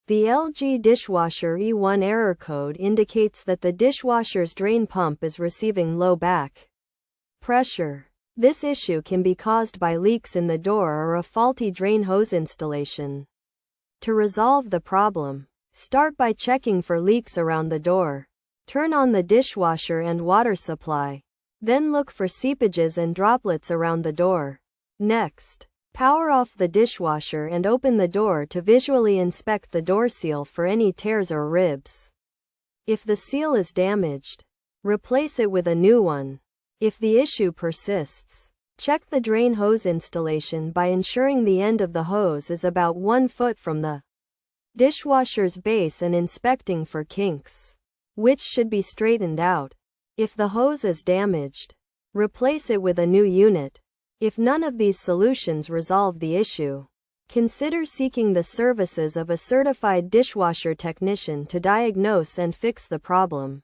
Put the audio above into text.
The LG Dishwasher E1 error code indicates that the dishwasher's drain pump is receiving low back pressure. This issue can be caused by leaks in the door or a faulty drain hose installation. To resolve the problem, start by checking for leaks around the door. Turn on the dishwasher and water supply. Then look for seepages and droplets around the door. Next, power off the dishwasher and open the door to visually inspect the door seal for any tears or ribs. If the seal is damaged, replace it with a new one. If the issue persists, check the drain hose installation by ensuring the end of the hose is about 1 foot from the dishwasher's base and inspecting for kinks, which should be straightened out. If the hose is damaged, replace it with a new unit. If none of these solutions resolve the issue, consider seeking the services of a certified dishwasher technician to diagnose and fix the problem.